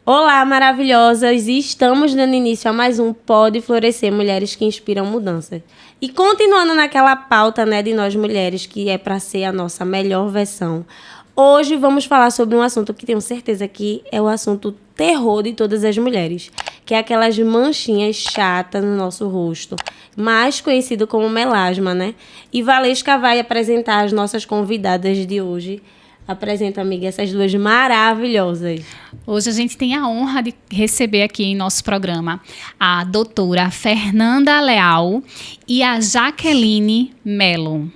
Olá, maravilhosas! Estamos dando início a mais um Pode Florescer Mulheres que Inspiram Mudanças. E continuando naquela pauta, de nós mulheres, que é para ser a nossa melhor versão, hoje vamos falar sobre um assunto que tenho certeza que é o assunto terror de todas as mulheres, que é aquelas manchinhas chatas no nosso rosto, mais conhecido como melasma, E Valesca vai apresentar as nossas convidadas de hoje. Apresenta, amiga, essas duas maravilhosas. Hoje a gente tem a honra de receber aqui em nosso programa a doutora Fernanda Leal e a Jaqueline Melo.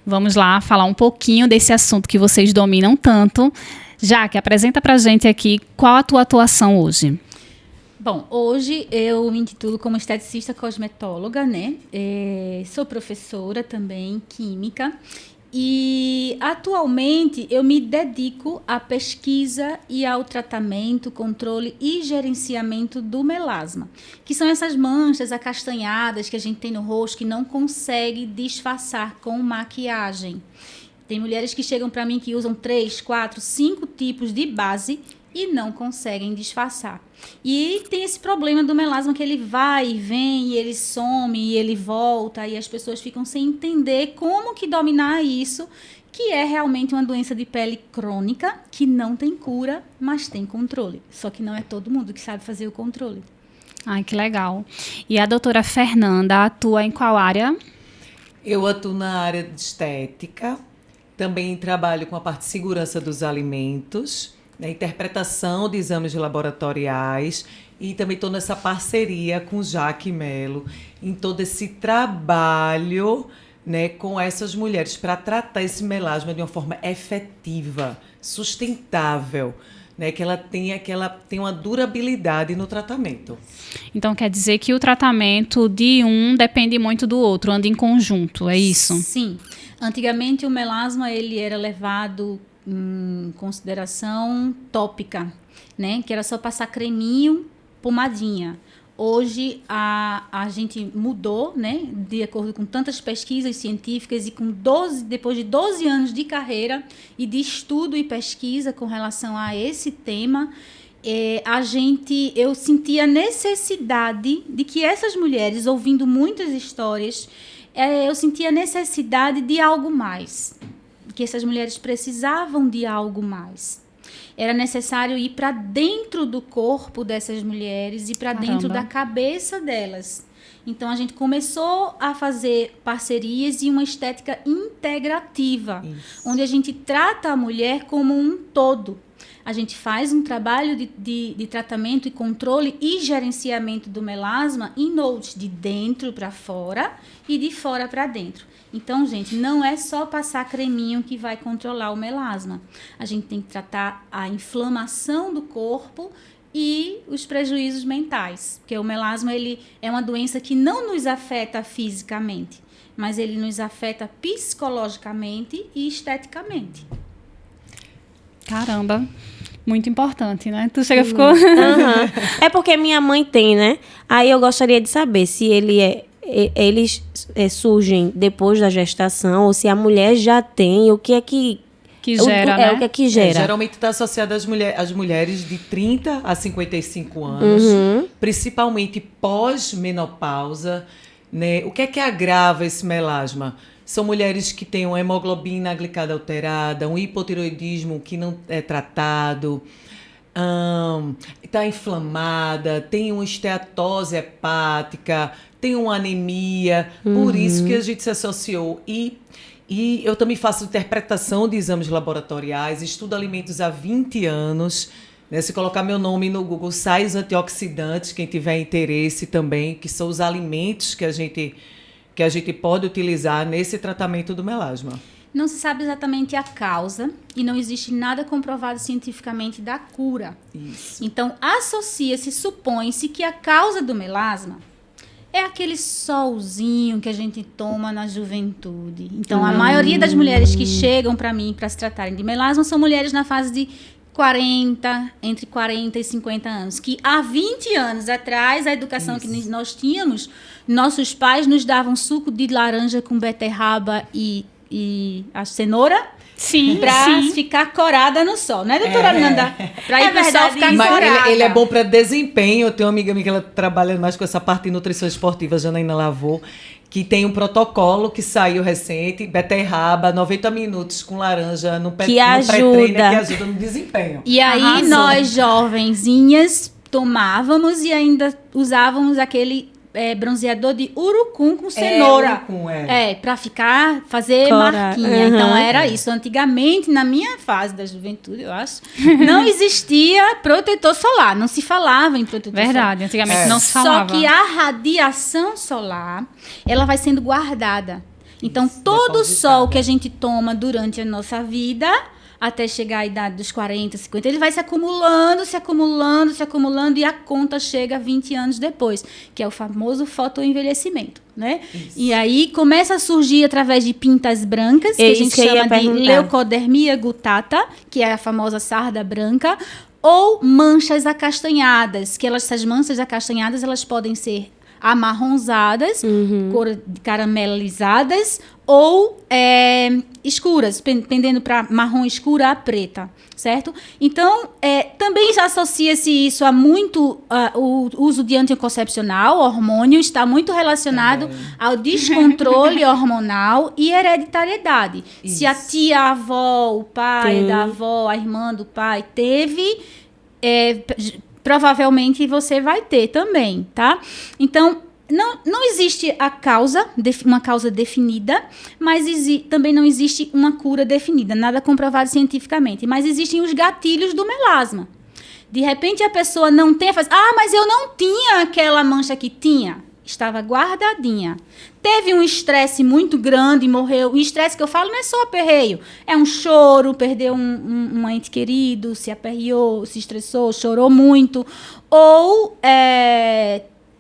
Vamos lá falar um pouquinho desse assunto que vocês dominam tanto. Jaque, apresenta pra gente aqui qual a tua atuação hoje. Bom, hoje eu me intitulo como esteticista cosmetóloga, sou professora também, química. E, atualmente, eu me dedico à pesquisa e ao tratamento, controle e gerenciamento do melasma, que são essas manchas acastanhadas que a gente tem no rosto que não consegue disfarçar com maquiagem. Tem mulheres que chegam para mim que usam 3, 4, 5 tipos de base e não conseguem disfarçar. E tem esse problema do melasma que ele vai e vem, e ele some, e ele volta, e as pessoas ficam sem entender como que dominar isso, que é realmente uma doença de pele crônica, que não tem cura, mas tem controle. Só que não é todo mundo que sabe fazer o controle. Ai, que legal. E a doutora Fernanda atua em qual área? Eu atuo na área de estética, também trabalho com a parte de segurança dos alimentos, interpretação de exames laboratoriais e também estou nessa parceria com Jaque Melo em todo esse trabalho com essas mulheres para tratar esse melasma de uma forma efetiva, sustentável, que ela tenha uma durabilidade no tratamento. Então quer dizer que o tratamento de um depende muito do outro, anda em conjunto, é isso? Sim. Antigamente o melasma ele era levado em consideração tópica, que era só passar creminho, pomadinha. Hoje a gente mudou, de acordo com tantas pesquisas científicas e depois de 12 anos de carreira e de estudo e pesquisa com relação a esse tema, eu senti a necessidade de que essas mulheres, ouvindo muitas histórias, eu senti a necessidade de algo mais. Que essas mulheres precisavam de algo mais. Era necessário ir para dentro do corpo dessas mulheres e para dentro da cabeça delas. Então, a gente começou a fazer parcerias e uma estética integrativa, onde a gente trata a mulher como um todo. A gente faz um trabalho de tratamento e controle e gerenciamento do melasma em nodes, de dentro para fora e de fora para dentro. Então, gente, não é só passar creminho que vai controlar o melasma. A gente tem que tratar a inflamação do corpo e os prejuízos mentais. Porque o melasma ele é uma doença que não nos afeta fisicamente, mas ele nos afeta psicologicamente e esteticamente. Caramba, muito importante, Tu chega ficou... É porque minha mãe tem, Aí eu gostaria de saber se eles surgem depois da gestação ou se a mulher já tem, o que é que gera, o que é que gera? Geralmente está associado às mulheres de 30 a 55 anos, principalmente pós-menopausa. O que é que agrava esse melasma? São mulheres que têm uma hemoglobina glicada alterada, um hipotireoidismo que não é tratado, está inflamada, tem uma esteatose hepática, tem uma anemia, por isso que a gente se associou. E eu também faço interpretação de exames laboratoriais, estudo alimentos há 20 anos. Se colocar meu nome no Google, sai os antioxidantes, quem tiver interesse também, que são os alimentos que a gente pode utilizar nesse tratamento do melasma. Não se sabe exatamente a causa e não existe nada comprovado cientificamente da cura. Isso. Então, supõe-se que a causa do melasma é aquele solzinho que a gente toma na juventude. Então, a maioria das mulheres que chegam para mim para se tratarem de melasma são mulheres na fase de entre 40 e 50 anos, que há 20 anos atrás, a educação que nós tínhamos, nossos pais nos davam suco de laranja com beterraba e a cenoura, Sim, Pra sim. ficar corada no sol, né, doutora Nanda? Pra ir pro sol ficar Mas corada. ele é bom para desempenho. Eu tenho uma amiga minha que ela trabalha mais com essa parte de nutrição esportiva, Janaína Lavô, que tem um protocolo que saiu recente, beterraba, 90 minutos com laranja no Que pré-treino, ajuda. que ajuda no desempenho. E aí Arrasou. nós, jovenzinhas, tomávamos e ainda usávamos aquele bronzeador de urucum com cenoura. urucum, Pra fazer Cora. marquinha. Uhum. Então era isso. Antigamente, na minha fase da juventude, eu acho, não existia protetor solar. Não se falava em protetor solar. Verdade, antigamente não se falava. Só que a radiação solar, ela vai sendo guardada. Então, todo o sol que a gente toma durante a nossa vida, até chegar à idade dos 40, 50, ele vai se acumulando, se acumulando, se acumulando, e a conta chega 20 anos depois, que é o famoso fotoenvelhecimento, né? E aí começa a surgir através de pintas brancas, que a gente chama de leucodermia gutata, que é a famosa sarda branca, ou manchas acastanhadas, que essas manchas acastanhadas, elas podem ser amarronzadas, cor caramelizadas, ou escuras, pendendo para marrom escura a preta, certo? Então, também já associa-se isso a muito o uso de anticoncepcional, hormônio, está muito relacionado ao descontrole hormonal e hereditariedade. Isso. Se a tia, a avó, o pai da avó, a irmã do pai teve, provavelmente você vai ter também, tá? Então, não existe uma causa definida, mas também não existe uma cura definida, nada comprovado cientificamente. Mas existem os gatilhos do melasma. De repente, a pessoa não tem, faz, mas eu não tinha aquela mancha que tinha. Estava guardadinha. Teve um estresse muito grande e morreu. O estresse que eu falo não é só aperreio. É um choro, perdeu um ente querido, se aperreou, se estressou, chorou muito. Ou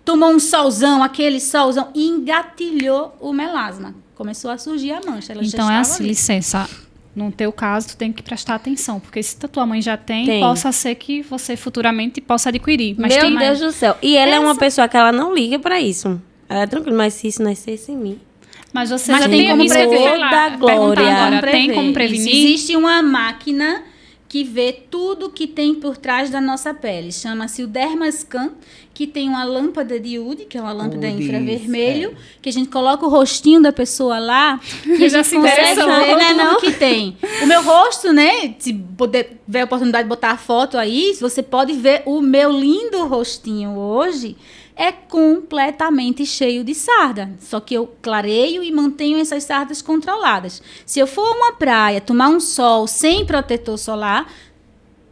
tomou um solzão, aquele solzão, e engatilhou o melasma. Começou a surgir a mancha. Ela então é assim, licença. No teu caso, tu tem que prestar atenção, porque se a tua mãe já tem, possa ser que você futuramente possa adquirir. Mas Meu Deus do céu. E ela é uma pessoa que ela não liga pra isso. Ela é tranquila, mas se isso nascesse em mim... Mas você já tem como isso que eu prever. ia falar, Da glória. perguntar agora, tem como prevenir? Isso. Existe uma máquina que vê tudo que tem por trás da nossa pele. Chama-se o Dermascan, que tem uma lâmpada de UD, que é uma lâmpada infravermelho, que a gente coloca o rostinho da pessoa lá e a gente consegue ver tudo que tem. O meu rosto, né? Se poder ver a oportunidade de botar a foto aí, você pode ver o meu lindo rostinho hoje. É completamente cheio de sarda. Só que eu clareio e mantenho essas sardas controladas. Se eu for a uma praia, tomar um sol sem protetor solar,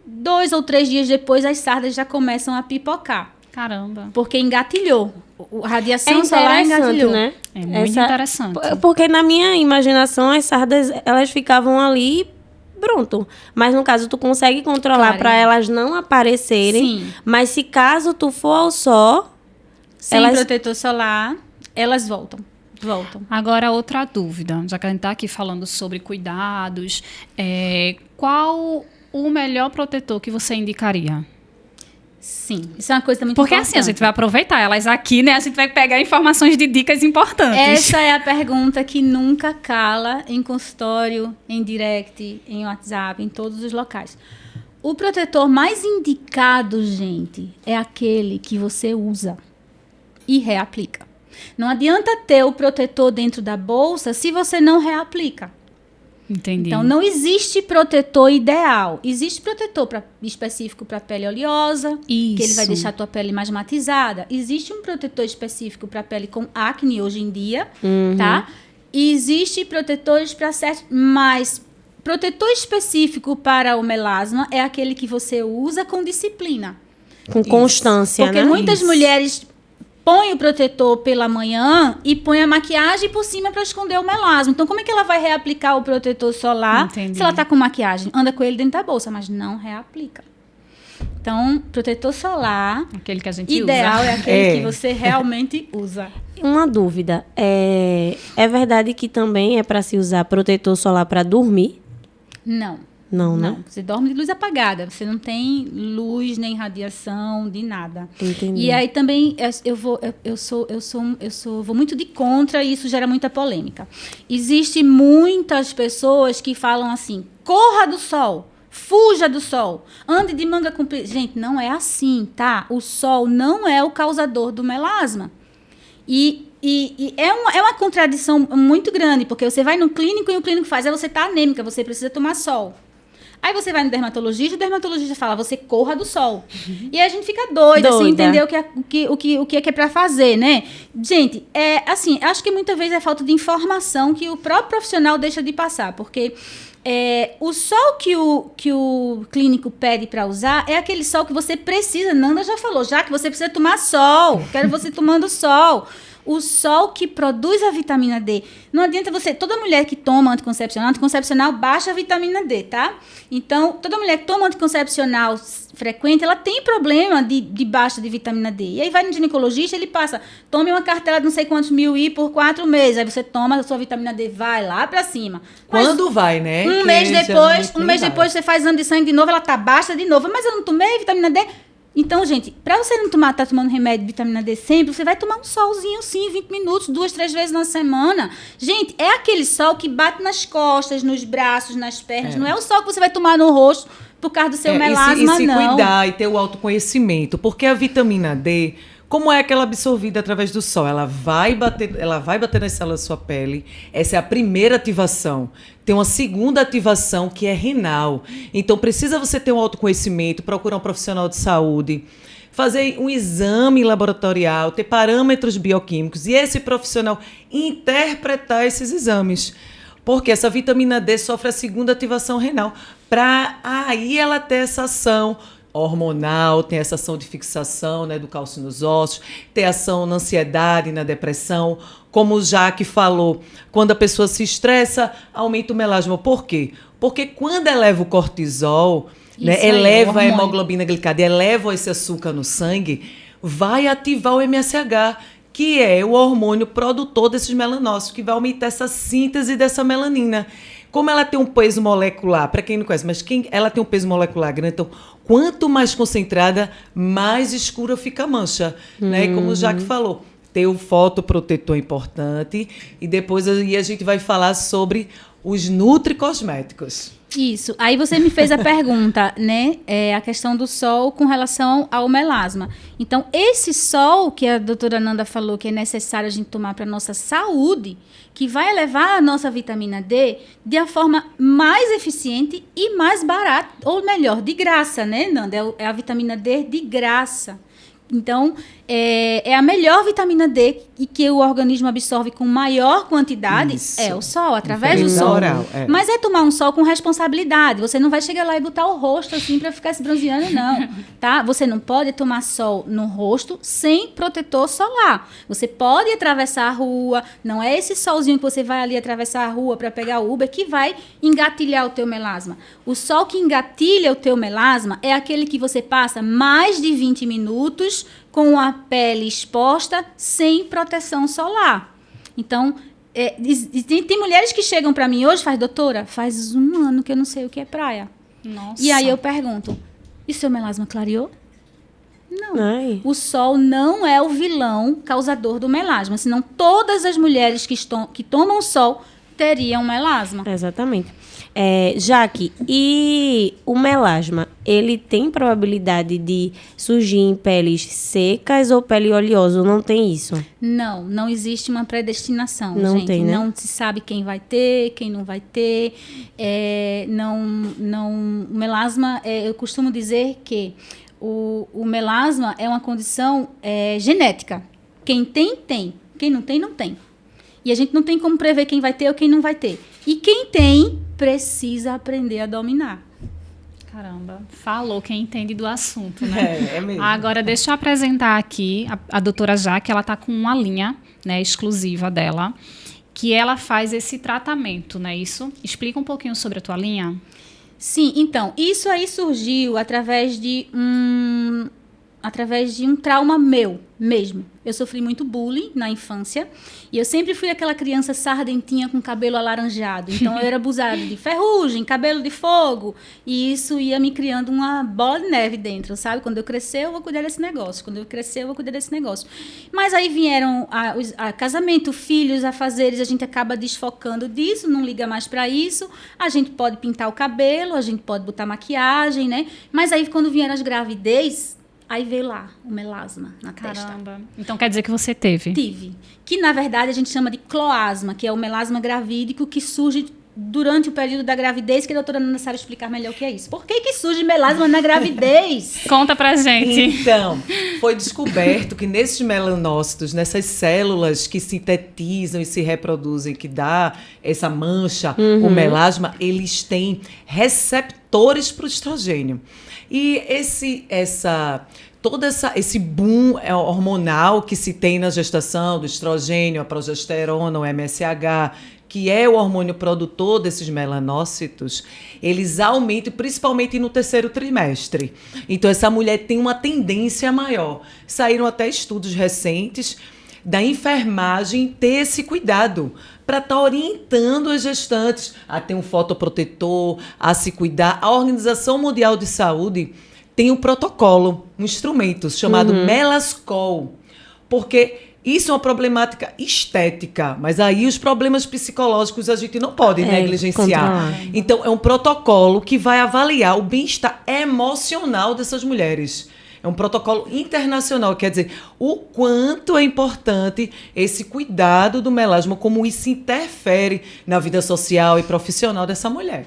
2 ou 3 dias depois as sardas já começam a pipocar. Caramba. Porque engatilhou. A radiação solar engatilhou. Né? É muito interessante. Porque na minha imaginação as sardas, elas ficavam ali... Pronto. Mas no caso, tu consegue controlar para elas não aparecerem. Sim. Mas se caso tu for ao sol... Sem protetor solar, elas voltam. Agora, outra dúvida. Já que a gente está aqui falando sobre cuidados, qual o melhor protetor que você indicaria? Sim, isso é uma coisa muito Porque importante. assim, a gente vai aproveitar elas aqui, né? A gente vai pegar informações de dicas importantes. Essa é a pergunta que nunca cala em consultório, em direct, em WhatsApp, em todos os locais. O protetor mais indicado, gente, é aquele que você usa e reaplica. Não adianta ter o protetor dentro da bolsa se você não reaplica. Entendi. Então, não existe protetor ideal. Existe protetor específico para pele oleosa, que ele vai deixar a tua pele mais matizada. Existe um protetor específico para pele com acne hoje em dia, tá? E existe protetores para certo... Mas protetor específico para o melasma é aquele que você usa com disciplina. Com constância, Porque né? muitas mulheres... põe o protetor pela manhã e põe a maquiagem por cima para esconder o melasma. Então, como é que ela vai reaplicar o protetor solar se ela está com maquiagem? Anda com ele dentro da bolsa, mas não reaplica. Então, protetor solar, aquele que a gente ideal usa. É aquele que você realmente usa. Uma dúvida. É verdade que também é para se usar protetor solar para dormir? Não. Não, né? Não, você dorme de luz apagada. Você não tem luz nem radiação de nada. Entendi. E aí também vou muito de contra e isso gera muita polêmica. Existem muitas pessoas que falam assim: corra do sol, fuja do sol, ande de manga comprida. Gente, não é assim, tá? O sol não é o causador do melasma. E é uma contradição muito grande, porque você vai no clínico e o clínico faz, você tá anêmica, você precisa tomar sol. Aí você vai no dermatologista, o dermatologista fala, você corra do sol. E aí a gente fica doida, assim, entender o que é pra fazer, né? Gente, assim, acho que muitas vezes é falta de informação que o próprio profissional deixa de passar, porque o sol que o clínico pede para usar é aquele sol que você precisa. Nanda já falou, já que você precisa tomar sol, quero você tomando sol. O sol que produz a vitamina D. Não adianta toda mulher que toma anticoncepcional baixa a vitamina D, tá? Então, toda mulher que toma anticoncepcional frequente, ela tem problema de baixa de vitamina D. E aí vai no ginecologista, ele passa, tome uma cartela de não sei quantos mil por 4 meses. Aí você toma a sua vitamina D, vai lá pra cima. Quando vai, né? Um mês depois você faz exame de sangue de novo, ela tá baixa de novo. Mas eu não tomei vitamina D. Então, gente, para você não tá tomando remédio de vitamina D sempre, você vai tomar um solzinho, sim, 20 minutos, 2, 3 vezes na semana. Gente, é aquele sol que bate nas costas, nos braços, nas pernas. Não é o sol que você vai tomar no rosto por causa do seu melasma, e se não. cuidar e ter o autoconhecimento. Porque a vitamina D, como é que ela é absorvida através do sol? Ela vai bater nas células da sua pele. Essa é a primeira ativação. Tem uma segunda ativação que é renal. Então, precisa você ter um autoconhecimento, procurar um profissional de saúde, fazer um exame laboratorial, ter parâmetros bioquímicos e esse profissional interpretar esses exames. Porque essa vitamina D sofre a segunda ativação renal. Para aí ela ter essa ação hormonal, tem essa ação de fixação, né, do cálcio nos ossos, tem ação na ansiedade, na depressão, como o Jaque falou, quando a pessoa se estressa, aumenta o melasma. Por quê? Porque quando eleva o cortisol, né, eleva a hemoglobina glicada, eleva esse açúcar no sangue, vai ativar o MSH, que é o hormônio produtor desses melanócitos, que vai aumentar essa síntese dessa melanina. Como ela tem um peso molecular, para quem não conhece, mas ela tem um peso molecular grande, então quanto mais concentrada, mais escura fica a mancha. Né? E como o Jaque falou, ter o fotoprotetor é importante e depois a gente vai falar sobre os nutricosméticos. Isso. Aí você me fez a pergunta, né? A questão do sol com relação ao melasma. Então, esse sol que a doutora Nanda falou que é necessário a gente tomar para a nossa saúde, que vai elevar a nossa vitamina D de a forma mais eficiente e mais barata, ou melhor, de graça, né, Nanda? É a vitamina D de graça. Então, é a melhor vitamina D e que o organismo absorve com maior quantidade. Isso. É o sol, através do sol. Oral, Mas é tomar um sol com responsabilidade. Você não vai chegar lá e botar o rosto assim para ficar se bronzeando, não. Tá? Você não pode tomar sol no rosto sem protetor solar. Você pode atravessar a rua. Não é esse solzinho que você vai ali atravessar a rua para pegar o Uber que vai engatilhar o teu melasma. O sol que engatilha o teu melasma é aquele que você passa mais de 20 minutos com a pele exposta, sem proteção solar. Então, tem mulheres que chegam para mim hoje, doutora, faz 1 ano que eu não sei o que é praia. Nossa. E aí eu pergunto, e seu melasma clareou? Não. Ai. O sol não é o vilão causador do melasma, senão todas as mulheres que tomam sol teriam melasma. Exatamente. Jaque, e o melasma, ele tem probabilidade de surgir em peles secas ou pele oleosa? Não tem isso? Não existe uma predestinação, não gente. Tem, né? Não se sabe quem vai ter, quem não vai ter. O melasma, eu costumo dizer que o melasma é uma condição genética. Quem tem, tem. Quem não tem, não tem. E a gente não tem como prever quem vai ter ou quem não vai ter. E quem tem, precisa aprender a dominar. Caramba, falou quem entende do assunto, né? É mesmo. Agora, deixa eu apresentar aqui a doutora Jaque, ela está com uma linha, né, exclusiva dela, que ela faz esse tratamento, não é isso? Explica um pouquinho sobre a tua linha. Sim, então, isso aí surgiu através de através de um trauma meu mesmo. Eu sofri muito bullying na infância e eu sempre fui aquela criança sardentinha com cabelo alaranjado. Então, eu era abusada de ferrugem, cabelo de fogo, e isso ia me criando uma bola de neve dentro, sabe? Quando eu crescer, eu vou cuidar desse negócio. Quando eu crescer, eu vou cuidar desse negócio. Mas aí vieram a casamento, filhos, afazeres, a gente acaba desfocando disso, não liga mais para isso. A gente pode pintar o cabelo, a gente pode botar maquiagem, né? Mas aí, quando vieram as gravidez, aí veio lá o melasma na testa. Caramba. Então quer dizer que você teve? Tive. Que, na verdade, a gente chama de cloasma, que é o melasma gravídico que surge durante o período da gravidez, que a doutora Nanda sabe explicar melhor o que é isso. Por que surge melasma na gravidez? Conta pra gente. Então, foi descoberto que nesses melanócitos, nessas células que sintetizam e se reproduzem, que dá essa mancha, o melasma, eles têm receptores para o estrogênio. E esse boom hormonal que se tem na gestação, do estrogênio, a progesterona, o MSH, que é o hormônio produtor desses melanócitos, eles aumentam principalmente no terceiro trimestre. Então, essa mulher tem uma tendência maior. Saíram até estudos recentes da enfermagem ter esse cuidado para estar orientando as gestantes a ter um fotoprotetor, a se cuidar. A Organização Mundial de Saúde tem um protocolo, um instrumento chamado Melascol, porque isso é uma problemática estética, mas aí os problemas psicológicos a gente não pode negligenciar. Controlar. Então, é um protocolo que vai avaliar o bem-estar emocional dessas mulheres. É um protocolo internacional, quer dizer, o quanto é importante esse cuidado do melasma, como isso interfere na vida social e profissional dessa mulher.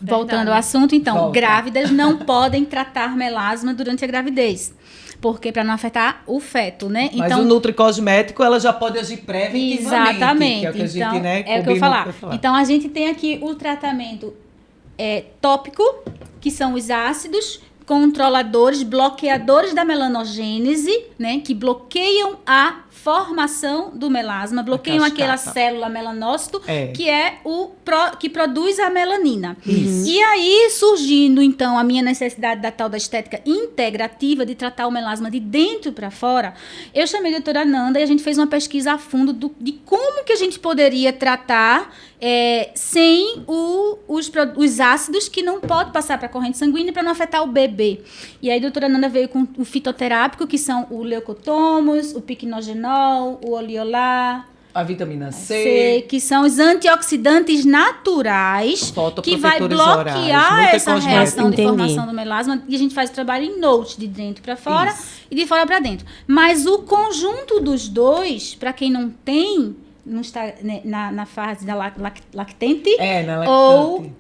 Voltando ao assunto, então, Volta. grávidas não podem tratar melasma durante a gravidez, porque para não afetar o feto, né? Mas Então, o nutricosmético, ela já pode agir preventivamente. exatamente. Que é o que a gente, Então, né, é o que eu combina falar. pra falar. Então, a gente tem aqui o tratamento tópico, que são os ácidos, controladores, bloqueadores da melanogênese, né, que bloqueiam a formação do melasma, bloqueiam aquela cascata. célula melanócito, É. que é que produz a melanina. E aí, surgindo, então, a minha necessidade da tal da estética integrativa, de tratar o melasma de dentro para fora, eu chamei a doutora Nanda e a gente fez uma pesquisa a fundo de como que a gente poderia tratar sem os ácidos que não pode passar para a corrente sanguínea para não afetar o bebê. E aí a doutora Nanda veio com o fitoterápico, que são o leucotomus, o piquenogenol, o oleolar, A vitamina C, que são os antioxidantes naturais que vai fotoprotetores bloquear orais, essa nutricosméticos. reação de Entendi. formação do melasma. E a gente faz o trabalho em note, de dentro para fora Isso. e de fora para dentro. Mas o conjunto dos dois, para quem não tem, não está na fase da lactente, na lactante. ou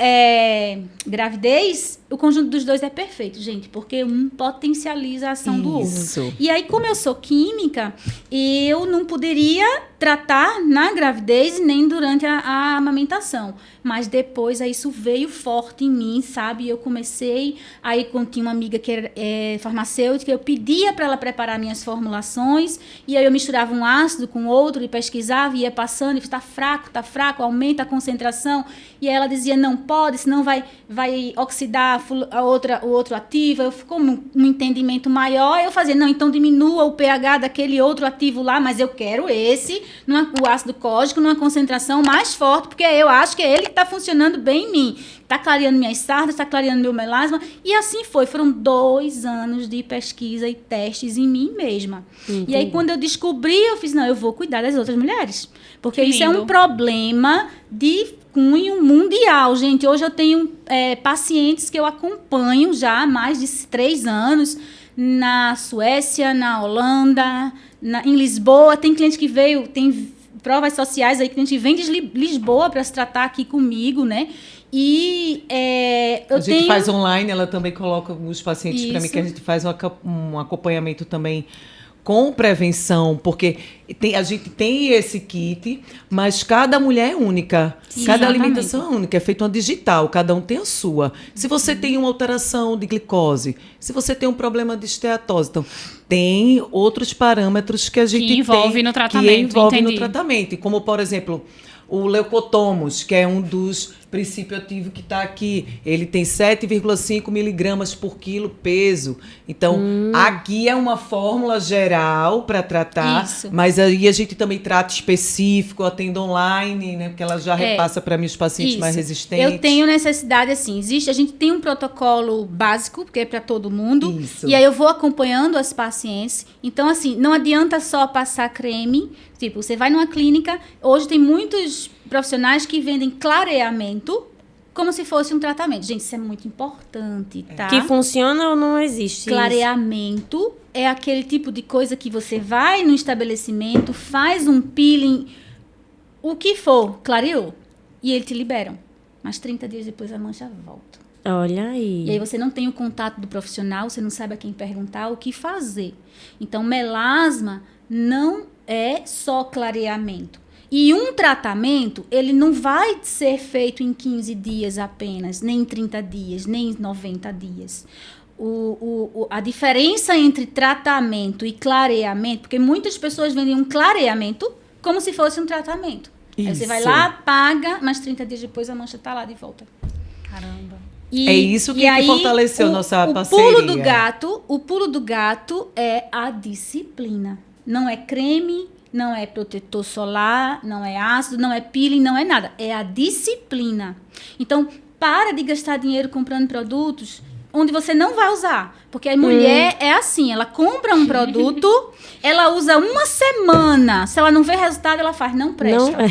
gravidez, o conjunto dos dois é perfeito, gente, porque um potencializa a ação do outro. Isso. E aí, como eu sou química, eu não poderia tratar na gravidez nem durante a amamentação. Mas depois, aí, isso veio forte em mim, sabe? Eu comecei, aí tinha uma amiga que era farmacêutica, eu pedia para ela preparar minhas formulações, e aí eu misturava um ácido com outro e pesquisava, e ia passando, e está fraco, aumenta a concentração. E aí ela dizia, não pode, senão vai oxidar o outro ativo. Eu ficou um entendimento maior, eu fazia, não, então diminua o pH daquele outro ativo lá, mas eu quero esse, o ácido cógico, numa concentração mais forte, porque eu acho que é ele que está funcionando bem em mim. Está clareando minhas sardas, está clareando meu melasma. E assim foi. Foram 2 anos de pesquisa e testes em mim mesma. Entendi. E aí, quando eu descobri, eu fiz, não, eu vou cuidar das outras mulheres. Porque Que isso é lindo. um problema de cunho mundial, gente. Hoje eu tenho pacientes que eu acompanho já há mais de 3 anos na Suécia, na Holanda, em Lisboa. Tem cliente que veio, tem provas sociais aí, que a gente vem de Lisboa para se tratar aqui comigo, né? E A gente faz online, ela também coloca os pacientes para mim, Isso. que a gente faz um acompanhamento também com prevenção, porque a gente tem esse kit, mas cada mulher é única. Sim, Cada exatamente. alimentação é única, é feita uma digital, cada um tem a sua. Se você tem uma alteração de glicose, se você tem um problema de esteatose, então tem outros parâmetros que a gente tem envolve no tratamento, que envolve no entendi. tratamento, como por exemplo, o leucotomus, que é um dos princípio ativo que está aqui, ele tem 7,5 miligramas por quilo peso. Então, aqui é uma fórmula geral para tratar, Isso. mas aí a gente também trata específico, atende online, né? Porque ela já repassa para mim os pacientes mais Isso. resistentes. Eu tenho necessidade, assim, a gente tem um protocolo básico, porque é para todo mundo. Isso. E aí eu vou acompanhando as pacientes. Então, assim, não adianta só passar creme. Tipo, você vai numa clínica, hoje tem muitos profissionais que vendem clareamento como se fosse um tratamento. Gente, isso é muito importante, tá? Que funciona ou não existe? Clareamento é aquele tipo de coisa que você vai no estabelecimento, faz um peeling, o que for, clareou, e eles te liberam. Mas 30 dias depois a mancha volta. Olha aí. E aí você não tem o contato do profissional, você não sabe a quem perguntar, o que fazer. Então, melasma não é só clareamento. E um tratamento, ele não vai ser feito em 15 dias apenas, nem em 30 dias, nem em 90 dias. A diferença entre tratamento e clareamento, porque muitas pessoas vendem um clareamento como se fosse um tratamento. Aí você vai lá, paga, mas 30 dias depois a mancha está lá de volta. Caramba. É isso que fortaleceu nossa parceria. O pulo do gato é a disciplina. Não é creme, não é protetor solar, não é ácido, não é peeling, não é nada. É a disciplina. Então, para de gastar dinheiro comprando produtos onde você não vai usar. Porque a mulher é assim, ela compra um produto, ela usa uma semana. Se ela não vê resultado, ela faz, não presta. Não,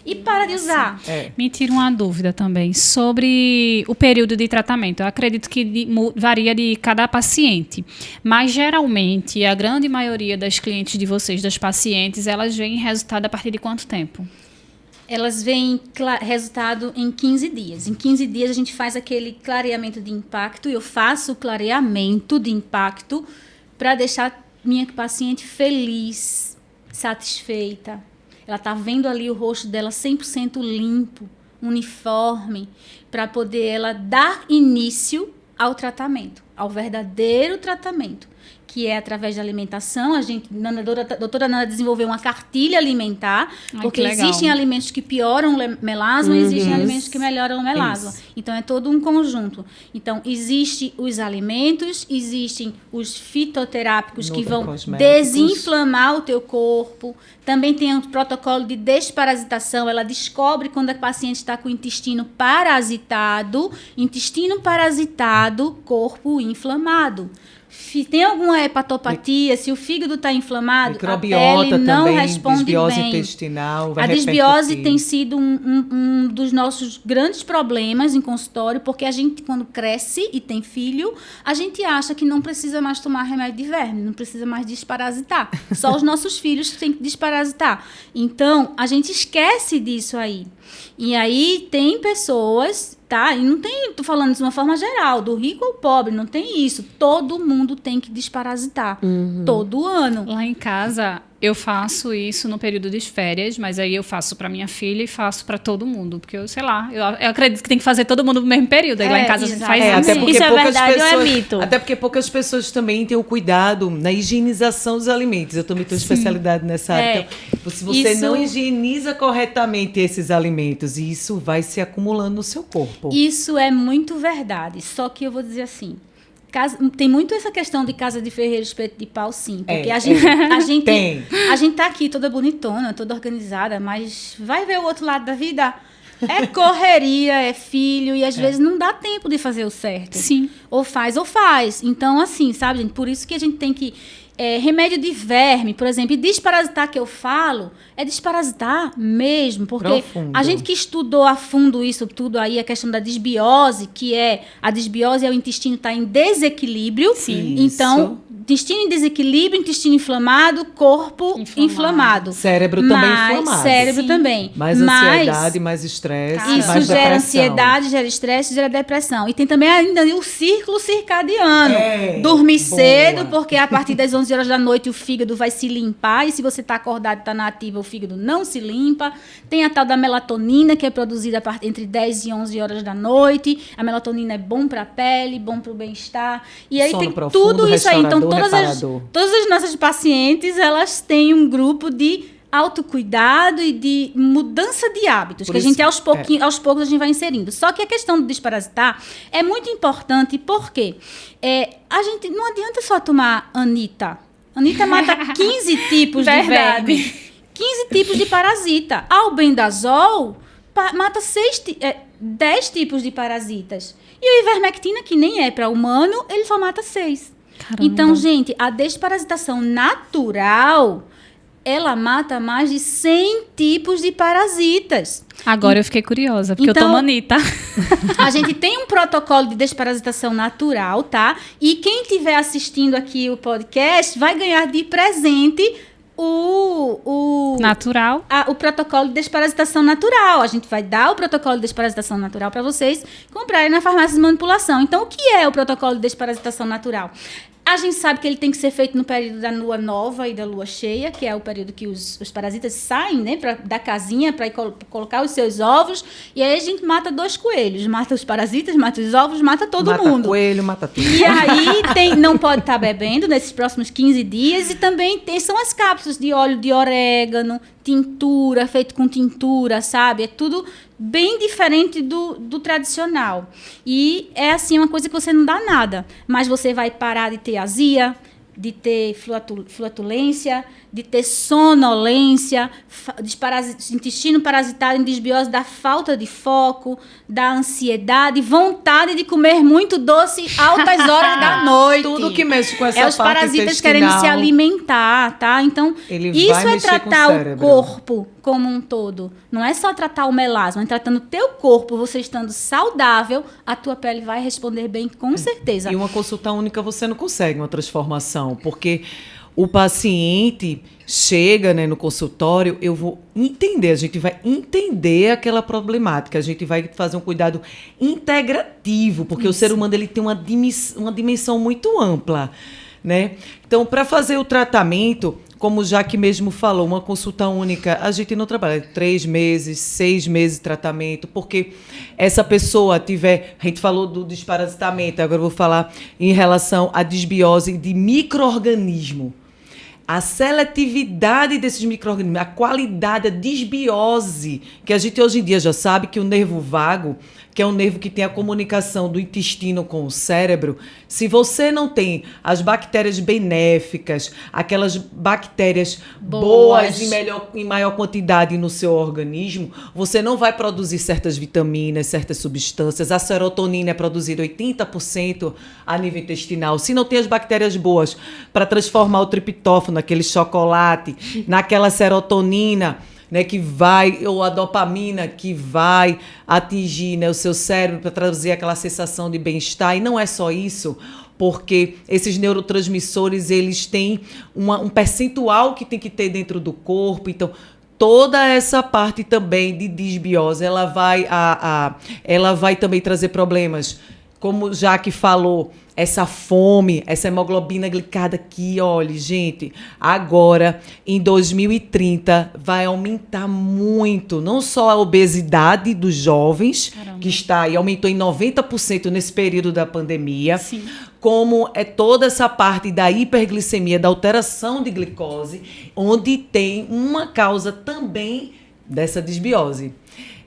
E para de usar. Me tira uma dúvida também sobre o período de tratamento. Eu acredito que varia de cada paciente, mas geralmente a grande maioria das clientes de vocês, das pacientes, elas veem resultado a partir de quanto tempo? Elas veem resultado em 15 dias. Em 15 dias a gente faz aquele clareamento de impacto. Eu faço o clareamento de impacto para deixar minha paciente feliz, satisfeita. Ela está vendo ali o rosto dela 100% limpo, uniforme, para poder ela dar início ao tratamento, ao verdadeiro tratamento, que é através da alimentação. A doutora Nanda desenvolveu uma cartilha alimentar, porque existem alimentos que pioram o melasma e existem alimentos que melhoram o melasma. Isso. Então, é todo um conjunto. Então, existem os alimentos, existem os fitoterápicos que vão desinflamar o teu corpo. Também tem um protocolo de desparasitação. Ela descobre quando a paciente está com o intestino parasitado, corpo inflamado. Se tem alguma hepatopatia, se o fígado está inflamado, a pele não também, responde desbiose bem. Intestinal, vai a desbiose tem sido um dos nossos grandes problemas em consultório, porque a gente, quando cresce e tem filho, a gente acha que não precisa mais tomar remédio de verme, não precisa mais desparasitar. Só os nossos filhos têm que desparasitar. Então, a gente esquece disso aí. E aí tem pessoas, tá? E não tem, tô falando de uma forma geral, do rico ao pobre, não tem isso. Todo mundo tem que desparasitar. Todo ano. Lá em casa, eu faço isso no período de férias, mas aí eu faço para minha filha e faço para todo mundo. Porque eu, sei lá, eu acredito que tem que fazer todo mundo no mesmo período. Aí lá em casa a gente faz até porque isso é verdade ou é mito? Até porque poucas pessoas também têm o cuidado na higienização dos alimentos. Eu também tenho especialidade nessa área. Então, se você não higieniza corretamente esses alimentos, isso vai se acumulando no seu corpo. Isso é muito verdade. Só que eu vou dizer assim, tem muito essa questão de casa de ferreiro, espeto de pau, sim. Porque a gente tá aqui toda bonitona, toda organizada, mas vai ver o outro lado da vida. É correria, é filho, e às vezes não dá tempo de fazer o certo. Sim. Ou faz. Então, assim, sabe, gente? Por isso que a gente tem que... remédio de verme, por exemplo, e desparasitar que eu falo, é desparasitar mesmo, porque a gente que estudou a fundo isso tudo aí, a questão da desbiose, a desbiose é o intestino estar em desequilíbrio. Sim. Então, intestino em desequilíbrio, intestino inflamado, corpo inflamado. Cérebro também inflamado. Cérebro também. Mais ansiedade, mais estresse, mais isso depressão. Gera ansiedade, gera estresse, gera depressão. E tem também ainda o círculo circadiano. Dormir cedo, porque a partir das 11 horas da noite o fígado vai se limpar, e se você está acordado e está na ativa, o fígado não se limpa. Tem a tal da melatonina, que é produzida entre 10 e 11 horas da noite. A melatonina é bom para a pele, bom para o bem-estar. E aí tem tudo isso aí. Então, todas as nossas pacientes, elas têm um grupo de autocuidado e de mudança de hábitos, Por que a isso- gente aos poucos a gente vai inserindo. Só que a questão do desparasitar é muito importante porque a gente não adianta só tomar Anitta. Anitta mata 15 tipos de Verdade. verme, 15 tipos de parasita. Albendazol mata 10 tipos de parasitas. E o ivermectina, que nem é para humano, ele só mata 6. Caramba. Então, gente, a desparasitação natural, ela mata mais de 100 tipos de parasitas. Agora eu fiquei curiosa, porque Então- eu tomo Anitta. A gente tem um protocolo de desparasitação natural, tá? E quem estiver assistindo aqui o podcast vai ganhar de presente Natural. o protocolo de desparasitação natural. A gente vai dar o protocolo de desparasitação natural para vocês comprarem na farmácia de manipulação. Então, o que é o protocolo de desparasitação natural? A gente sabe que ele tem que ser feito no período da lua nova e da lua cheia, que é o período que os parasitas saem, né, da casinha para colocar os seus ovos. E aí a gente mata 2 coelhos. Mata os parasitas, mata os ovos, mata todo Mata mundo. coelho, mata tudo. E aí não pode estar bebendo nesses próximos 15 dias. E também são as cápsulas de óleo de orégano, tintura, feito com tintura, sabe? É tudo bem diferente do tradicional. E é assim uma coisa que você não dá nada. Mas você vai parar de ter azia, de ter flatulência, de ter sonolência, intestino parasitado em desbiose, da falta de foco, da ansiedade, vontade de comer muito doce altas horas da noite. Tudo que mexe com essa os parte parasitas intestinal, querendo se alimentar, tá? Então, ele isso vai é mexer com o tratar o cérebro. corpo como um todo. Não é só tratar o melasma, é tratando o teu corpo, você estando saudável, a tua pele vai responder bem, com certeza. E uma consulta única você não consegue uma transformação, porque o paciente chega, né, no consultório, eu vou entender, a gente vai entender aquela problemática, a gente vai fazer um cuidado integrativo, porque o ser humano ele tem uma dimensão muito ampla, né? Então, para fazer o tratamento, como o Jaque mesmo falou, uma consulta única, a gente não trabalha 3 meses, 6 meses de tratamento, porque essa pessoa tiver... A gente falou do desparasitamento, agora eu vou falar em relação à desbiose de micro-organismo. A seletividade desses micro-organismos, a qualidade, a desbiose, que a gente hoje em dia já sabe que o nervo vago, que é um nervo que tem a comunicação do intestino com o cérebro, se você não tem as bactérias benéficas, aquelas bactérias boas em maior quantidade no seu organismo, você não vai produzir certas vitaminas, certas substâncias. A serotonina é produzida 80% a nível intestinal. Se não tem as bactérias boas para transformar o triptófano, aquele chocolate, naquela serotonina, né, que vai, ou a dopamina que vai atingir, né, o seu cérebro para trazer aquela sensação de bem-estar. E não é só isso, porque esses neurotransmissores, eles têm um percentual que tem que ter dentro do corpo. Então, toda essa parte também de desbiose, ela vai também trazer problemas. Como já que falou, essa fome, essa hemoglobina glicada aqui, olha, gente, agora, em 2030, vai aumentar muito, não só a obesidade dos jovens, que está aí, aumentou em 90% nesse período da pandemia, Sim. como é toda essa parte da hiperglicemia, da alteração de glicose, onde tem uma causa também dessa desbiose.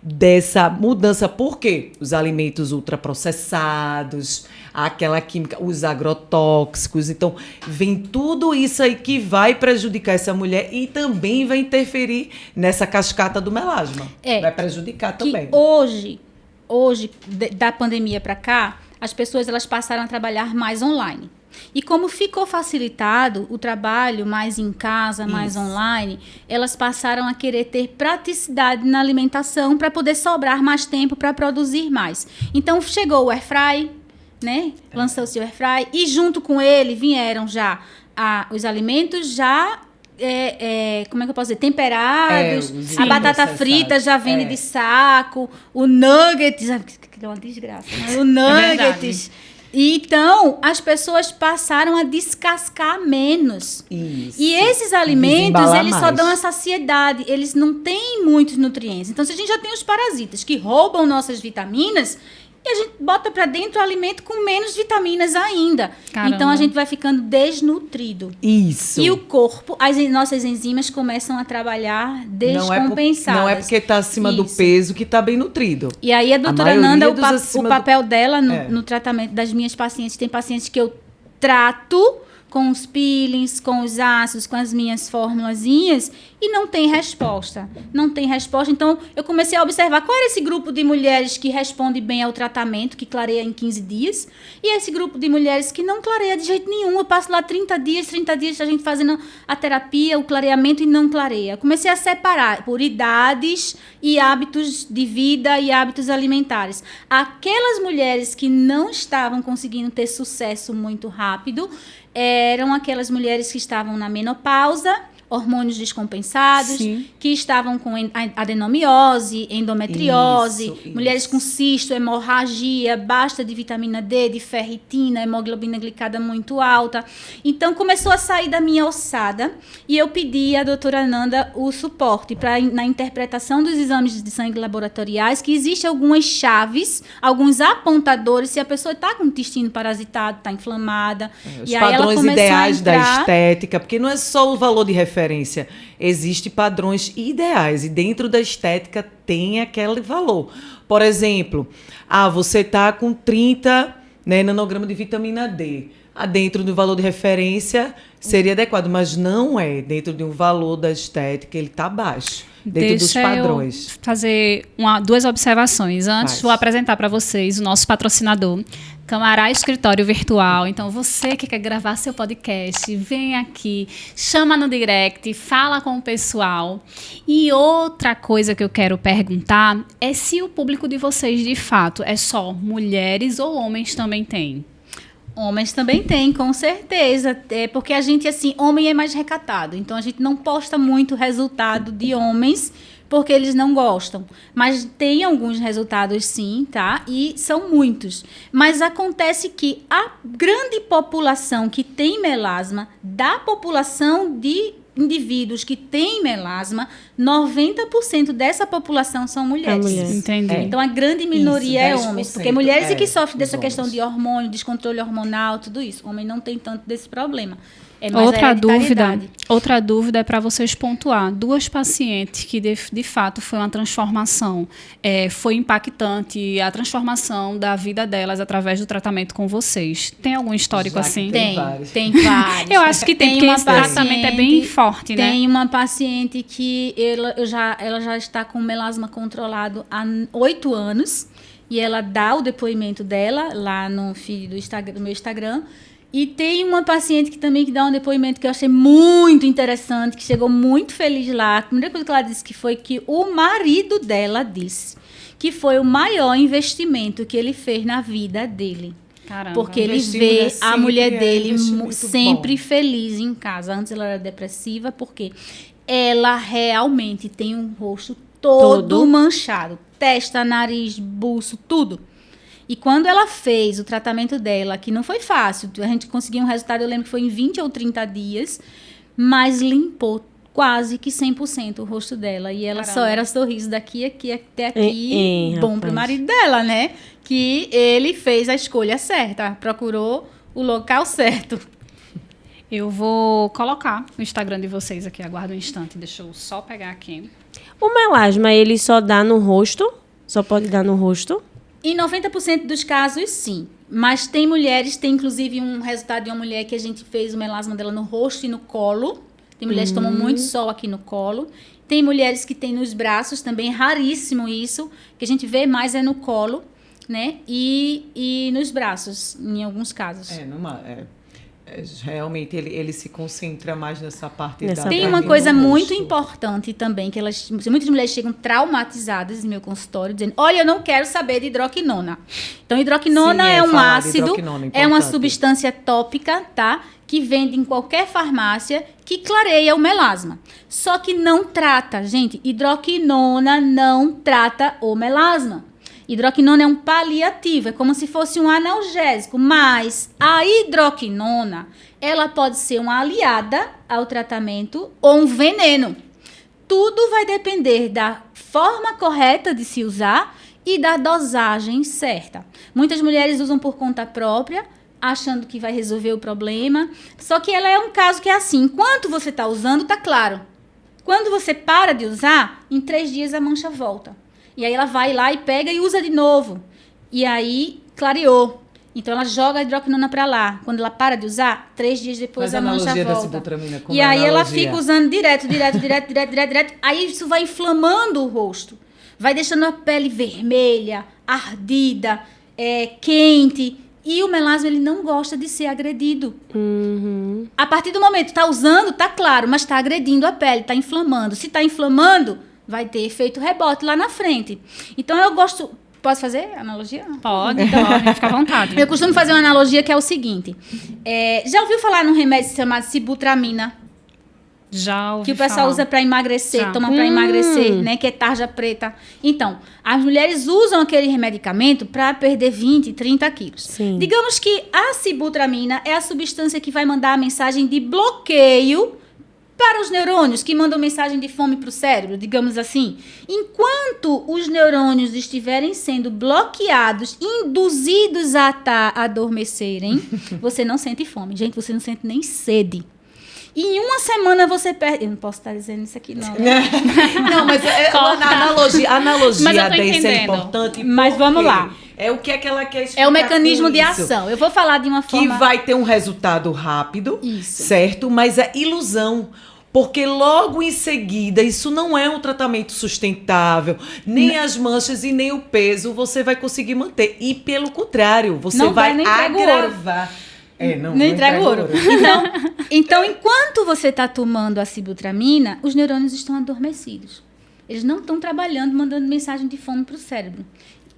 Dessa mudança, por quê? Os alimentos ultraprocessados, aquela química, os agrotóxicos. Então, vem tudo isso aí que vai prejudicar essa mulher e também vai interferir nessa cascata do melasma. Vai prejudicar também. Hoje, da pandemia para cá, as pessoas elas passaram a trabalhar mais online. E como ficou facilitado o trabalho mais em casa, mais online, elas passaram a querer ter praticidade na alimentação para poder sobrar mais tempo para produzir mais. Então, chegou o Airfry, né? Lançou-se o Airfry e junto com ele vieram já os alimentos já... como é que eu posso dizer? Temperados, a batata frita já vem de saco, o nuggets, que é uma desgraça, né? O nuggets. Então, as pessoas passaram a descascar menos. Isso. E esses alimentos, Desembalar eles só mais. dão a saciedade. Eles não têm muitos nutrientes. Então, se a gente já tem os parasitas que roubam nossas vitaminas, e a gente bota para dentro o alimento com menos vitaminas ainda. Caramba. Então a gente vai ficando desnutrido. Isso. E o corpo, as nossas enzimas começam a trabalhar descompensadas. Não é porque está acima do Isso. peso que está bem nutrido. E aí a doutora maioria Nanda, dos acima o do- papel dela É. no tratamento das minhas pacientes, tem pacientes que eu trato com os peelings, com os ácidos, com as minhas formulazinhas e não tem resposta. Não tem resposta. Então, eu comecei a observar qual era esse grupo de mulheres que responde bem ao tratamento, que clareia em 15 dias, e esse grupo de mulheres que não clareia de jeito nenhum. Eu passo lá 30 dias a gente fazendo a terapia, o clareamento e não clareia. Comecei a separar por idades e hábitos de vida e hábitos alimentares. Aquelas mulheres que não estavam conseguindo ter sucesso muito rápido eram aquelas mulheres que estavam na menopausa, hormônios descompensados, Sim. que estavam com adenomiose, endometriose, Isso. mulheres com cisto, hemorragia, baixa de vitamina D, de ferritina, hemoglobina glicada muito alta. Então, começou a sair da minha ossada e eu pedi à doutora Nanda o suporte na interpretação dos exames de sangue laboratoriais, que existem algumas chaves, alguns apontadores, se a pessoa está com o intestino parasitado, está inflamada. Os E aí ela padrões começou a ideais da entrar- estética, porque não é só o valor de referência, existem padrões ideais e dentro da estética tem aquele valor. Por exemplo, você está com 30 nanogramas de vitamina D. Dentro do valor de referência seria adequado, mas não é. Dentro de um valor da estética, ele está baixo. Dentro dos padrões. Eu fazer duas observações. Antes, Faz. vou apresentar para vocês o nosso patrocinador, Camará Escritório Virtual. Então, você que quer gravar seu podcast, vem aqui, chama no direct, fala com o pessoal. E outra coisa que eu quero perguntar é se o público de vocês, de fato, é só mulheres ou homens também tem? Homens também tem, com certeza. É porque a gente, assim, homem é mais recatado. Então, a gente não posta muito resultado de homens, porque eles não gostam. Mas tem alguns resultados, sim, tá? E são muitos. Mas acontece que a grande população que tem melasma, da população de indivíduos que têm melasma, 90% dessa população são mulheres. mulher. Entendi. Então, a grande minoria é 10%, homens. Porque mulheres é que sofrem os dessa questão homens. de hormônio, descontrole hormonal, tudo isso. Homem não tem tanto desse problema. É mais Outra dúvida é para vocês pontuar. Duas pacientes que, de fato, foi uma transformação, foi impactante a transformação da vida delas através do tratamento com vocês. Tem algum histórico Já que assim? Tem, vários. tem vários. Eu acho que tem, porque esse tratamento é bem forte, né? Tem uma paciente que ela já está com melasma controlado há 8 anos e ela dá o depoimento dela lá no feed do meu Instagram. E tem uma paciente que também dá um depoimento que eu achei muito interessante, que chegou muito feliz lá. A primeira coisa que ela disse que foi que o marido dela disse que foi o maior investimento que ele fez na vida dele. Caramba. Porque ele Investir vê mulher a sempre mulher é dele investimento sempre bom. feliz em casa. Antes ela era depressiva, porque ela realmente tem um rosto todo manchado. Testa, nariz, buço, tudo. E quando ela fez o tratamento dela, que não foi fácil, a gente conseguiu um resultado, eu lembro que foi em 20 ou 30 dias, mas limpou quase que 100% o rosto dela. E ela Caramba. só era sorriso daqui, aqui, até aqui, bom pro rapaz. marido dela, né? Que ele fez a escolha certa, procurou o local certo. Eu vou colocar o Instagram de vocês aqui, aguarda um instante, deixa eu só pegar aqui. O melasma, ele só dá no rosto? Só pode dar no rosto? Em 90% dos casos, sim. Mas tem mulheres, tem inclusive um resultado de uma mulher que a gente fez o melasma dela no rosto e no colo. Tem mulheres que tomam muito sol aqui no colo. Tem mulheres que têm nos braços, também é raríssimo isso. Que a gente vê mais é no colo, né? E nos braços, em alguns casos. Realmente ele se concentra mais nessa parte Nessa da Tem parte uma do coisa muito rosto. importante também, que muitas mulheres chegam traumatizadas em meu consultório, dizendo, olha, eu não quero saber de hidroquinona. Então, hidroquinona Sim, é um falar de ácido, hidroquinona, é uma importante. substância tópica, tá? Que vende em qualquer farmácia, que clareia o melasma. Só que não trata, gente, hidroquinona não trata o melasma. Hidroquinona é um paliativo, é como se fosse um analgésico, mas a hidroquinona, ela pode ser uma aliada ao tratamento ou um veneno. Tudo vai depender da forma correta de se usar e da dosagem certa. Muitas mulheres usam por conta própria, achando que vai resolver o problema. Só que ela é um caso que é assim, enquanto você está usando, tá claro. Quando você para de usar, em 3 dias a mancha volta. E aí ela vai lá e pega e usa de novo. E aí, clareou. Então, ela joga a hidroquinona para lá. Quando ela para de usar, 3 dias depois Faz a mancha analogia da volta. sibutramina, como E aí analogia. ela fica usando direto. Aí isso vai inflamando o rosto. Vai deixando a pele vermelha, ardida, quente. E o melasma, ele não gosta de ser agredido. Uhum. A partir do momento que está usando, tá claro, mas está agredindo a pele, está inflamando. Se está inflamando, vai ter efeito rebote lá na frente. Então, eu gosto... Posso fazer analogia? Pode, pode, fica à vontade. Eu costumo fazer uma analogia que é o seguinte. Já ouviu falar num remédio chamado sibutramina? Já ouvi Que o pessoal falar. usa para emagrecer, Já. toma para emagrecer, né? Que é tarja preta. Então, as mulheres usam aquele medicamento para perder 20, 30 quilos. Sim. Digamos que a sibutramina é a substância que vai mandar a mensagem de bloqueio para os neurônios, que mandam mensagem de fome para o cérebro, digamos assim. Enquanto os neurônios estiverem sendo bloqueados, induzidos a adormecerem, você não sente fome. Gente, você não sente nem sede. E em uma semana você perde... Eu não posso estar dizendo isso aqui, não. Né? Não, mas a analogia Mas eu tô dessa é entendendo. importante. Mas vamos porque lá. É o que é que ela quer explicar É o mecanismo com de isso. ação. Eu vou falar de uma Que forma... vai ter um resultado rápido, Isso. certo? Mas é ilusão. Porque logo em seguida, isso não é um tratamento sustentável. Nem as manchas e nem o peso você vai conseguir manter. E pelo contrário, você Não vai entrega o ouro. agravar. Não entrega o ouro. Então, enquanto você está tomando a sibutramina, os neurônios estão adormecidos. Eles não estão trabalhando, mandando mensagem de fome para o cérebro.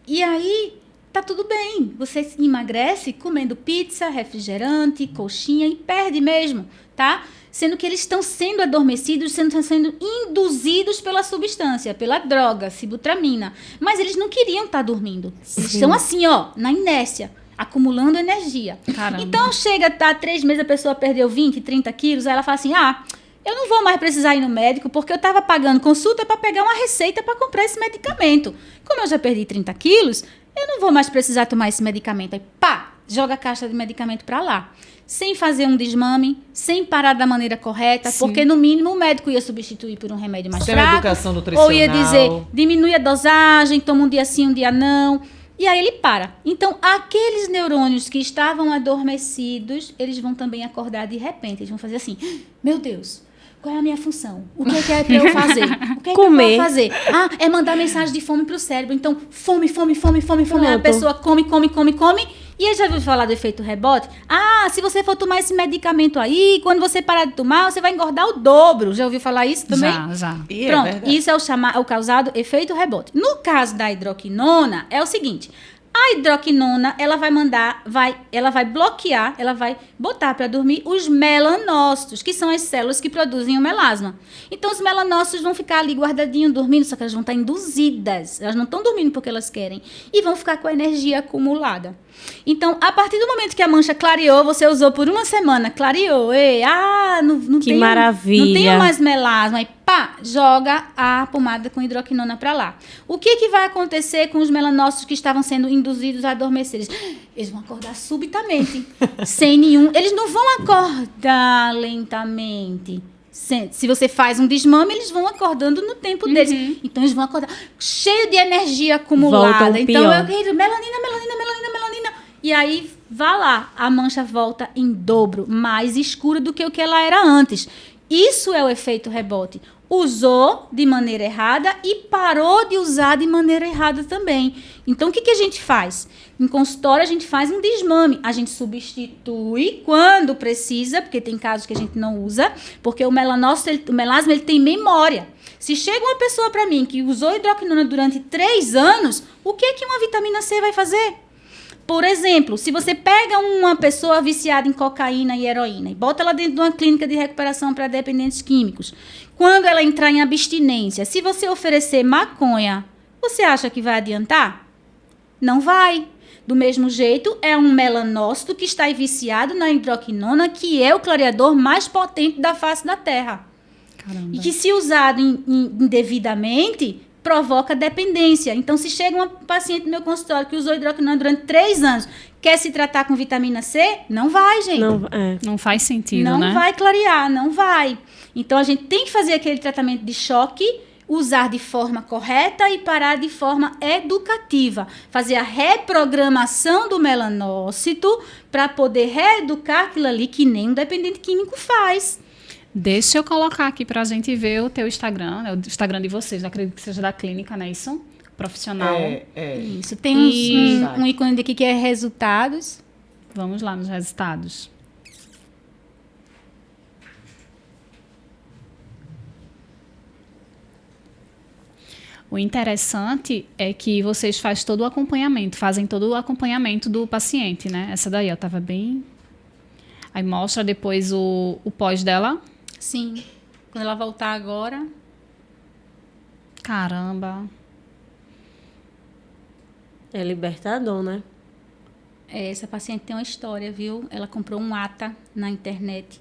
E aí, tá tudo bem. Você emagrece comendo pizza, refrigerante, coxinha e perde mesmo, tá? Sendo que eles estão sendo adormecidos, sendo induzidos pela substância, pela droga, sibutramina. Mas eles não queriam estar dormindo. Eles estão assim, ó, na inércia, acumulando energia. Caramba. Então, chega a 3 meses, a pessoa perdeu 20, 30 quilos, aí ela fala assim, eu não vou mais precisar ir no médico porque eu estava pagando consulta para pegar uma receita para comprar esse medicamento. Como eu já perdi 30 quilos, eu não vou mais precisar tomar esse medicamento. Aí, pá, joga a caixa de medicamento para lá. Sem fazer um desmame, sem parar da maneira correta, Sim. porque no mínimo o médico ia substituir por um remédio mais Sem fraco. educação nutricional. Ou ia dizer, diminui a dosagem, toma um dia sim, um dia não. E aí ele para. Então, aqueles neurônios que estavam adormecidos, eles vão também acordar de repente. Eles vão fazer assim, meu Deus, qual é a minha função? O que é para eu fazer? O que é Comer. que eu vou fazer? É mandar mensagem de fome para o cérebro. Então, fome. Aí a Pronto. pessoa come. E aí já ouviu falar do efeito rebote? Se você for tomar esse medicamento aí, quando você parar de tomar, você vai engordar o dobro. Já ouviu falar isso também? Já. E é Pronto, verdade. isso é o causado efeito rebote. No caso da hidroquinona, é o seguinte: a hidroquinona, ela vai bloquear, ela vai botar para dormir os melanócitos, que são as células que produzem o melasma. Então, os melanócitos vão ficar ali guardadinhos, dormindo, só que elas vão estar induzidas. Elas não estão dormindo porque elas querem. E vão ficar com a energia acumulada. Então, a partir do momento que a mancha clareou, você usou por uma semana, clareou, não Que tenho, maravilha. Não tenho mais melasma, aí pá, joga a pomada com hidroquinona para lá. O que vai acontecer com os melanócitos que estavam sendo induzidos a adormecer? Eles vão acordar subitamente, sem nenhum... Eles não vão acordar lentamente. Se você faz um desmame, eles vão acordando no tempo deles. Então, eles vão acordar cheio de energia acumulada. Voltam Então, pior. eu quero melanina. E aí, vá lá, a mancha volta em dobro, mais escura do que o que ela era antes. Isso é o efeito rebote. Usou de maneira errada e parou de usar de maneira errada também. Então, o que a gente faz? Em consultório, a gente faz um desmame. A gente substitui quando precisa, porque tem casos que a gente não usa, porque o melasma ele tem memória. Se chega uma pessoa para mim que usou hidroquinona durante 3 anos, o que uma vitamina C vai fazer? Por exemplo, se você pega uma pessoa viciada em cocaína e heroína e bota ela dentro de uma clínica de recuperação para dependentes químicos, quando ela entrar em abstinência, se você oferecer maconha, você acha que vai adiantar? Não vai. Do mesmo jeito, é um melanócito que está viciado na hidroquinona, que é o clareador mais potente da face da Terra. Caramba. E que, se usado indevidamente, provoca dependência. Então, se chega uma paciente no meu consultório que usou hidroquinona durante 3 anos, quer se tratar com vitamina C? Não vai, gente. Não faz sentido, Não né? vai clarear, não vai. Então, a gente tem que fazer aquele tratamento de choque, usar de forma correta e parar de forma educativa. Fazer a reprogramação do melanócito para poder reeducar aquilo ali que nem um dependente químico faz. Deixa eu colocar aqui pra gente ver o teu Instagram, né? O Instagram de vocês, acredito que seja da clínica, né? Isso? Profissional. Isso. Tem E- um ícone aqui que é resultados. Vamos lá nos resultados. O interessante é que vocês fazem todo o acompanhamento, fazem todo o acompanhamento do paciente, né? Essa daí, ó, tava bem... Aí mostra depois o pós dela. Sim. Quando ela voltar agora. Caramba. É libertador, né? Essa paciente tem uma história, viu? Ela comprou um ATA na internet,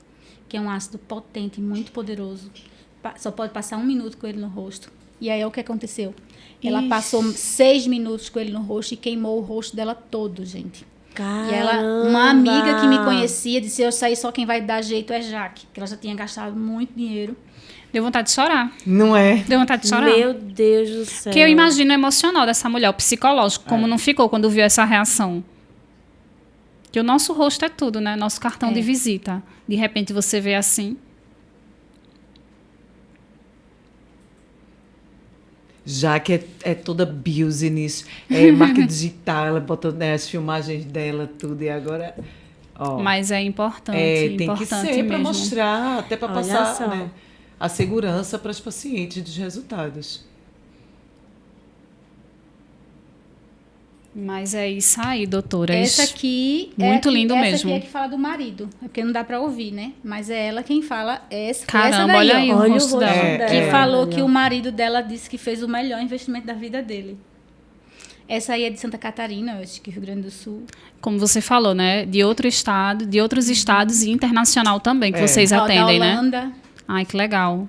que é um ácido potente, muito poderoso. Só pode passar 1 minuto com ele no rosto. E aí, o que aconteceu? Ela Ixi. passou 6 minutos com ele no rosto e queimou o rosto dela todo, gente. Caramba. E ela, uma amiga que me conhecia, disse, eu saí, só quem vai dar jeito é Jaque. Que ela já tinha gastado muito dinheiro. Deu vontade de chorar. Não é? Deu vontade de chorar. Meu Deus do céu. Porque eu imagino o emocional dessa mulher, o psicológico, como não ficou quando viu essa reação. Que o nosso rosto é tudo, né? Nosso cartão de visita. De repente você vê assim. Já que é toda business, é marca digital, ela botou, né, as filmagens dela, tudo, e agora... Ó, Mas é importante, tem que importante ser para mesmo. mostrar, até para Olha passar, só. né, a segurança para os pacientes dos resultados. Mas é isso aí, doutora. Essa aqui Muito lindo essa mesmo. aqui é que fala do marido. É porque não dá pra ouvir, né? Mas é ela quem fala. Essa Caramba, daí, olha ó. aí o Olha o rosto rosto dela. dela. Que falou Olha. que o marido dela disse que fez o melhor investimento da vida dele. Essa aí é de Santa Catarina, eu acho que Rio Grande do Sul. Como você falou, né? De outro estado, de outros estados e internacional também, que vocês Ó, atendem, da né? Holanda. Ai, que legal.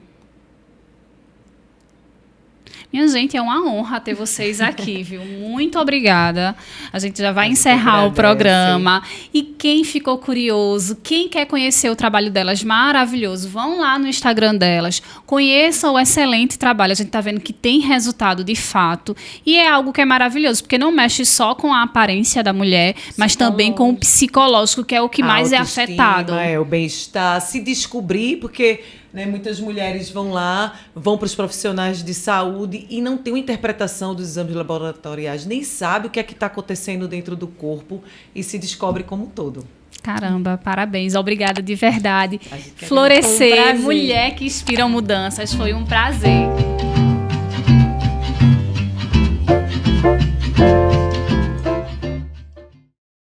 Minha gente, é uma honra ter vocês aqui, viu? Muito obrigada. A gente já vai encerrar o agradece. programa. E quem ficou curioso, quem quer conhecer o trabalho delas, maravilhoso, vão lá no Instagram delas, conheçam o excelente trabalho. A gente tá vendo que tem resultado de fato. E é algo que é maravilhoso, porque não mexe só com a aparência da mulher, mas também com o psicológico, que é o que A mais é autoestima, afetado. É o bem-estar, se descobrir, porque, né, muitas mulheres vão lá, vão para os profissionais de saúde e não tem uma interpretação dos exames laboratoriais, nem sabe o que é que está acontecendo dentro do corpo e se descobre como um todo. Caramba, parabéns. Obrigada de verdade. A gente quer Florescer, Foi um prazer. mulher que inspira mudanças. Foi um prazer.